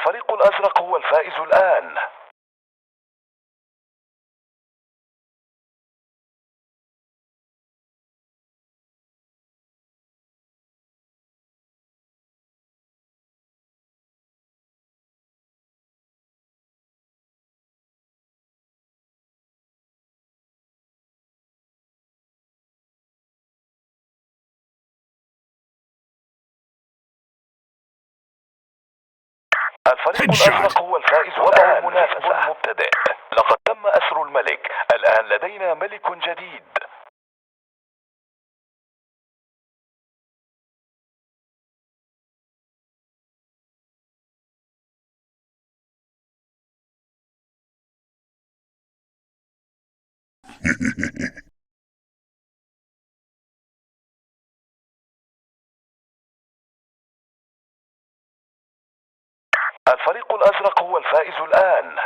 الفريق الأزرق هو الفائز الآن. الفريق الأزرق هو الفائز الآن. منافسة مبتدئ. لقد تم أسر الملك. الآن لدينا ملك جديد. الفريق الأزرق هو الفائز الآن.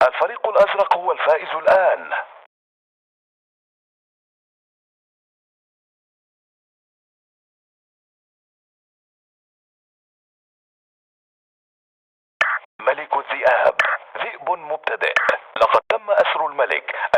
الفريق الأزرق هو الفائز الآن. ملك الذئاب. ذئب مبتدئ. لقد تم أسر الملك.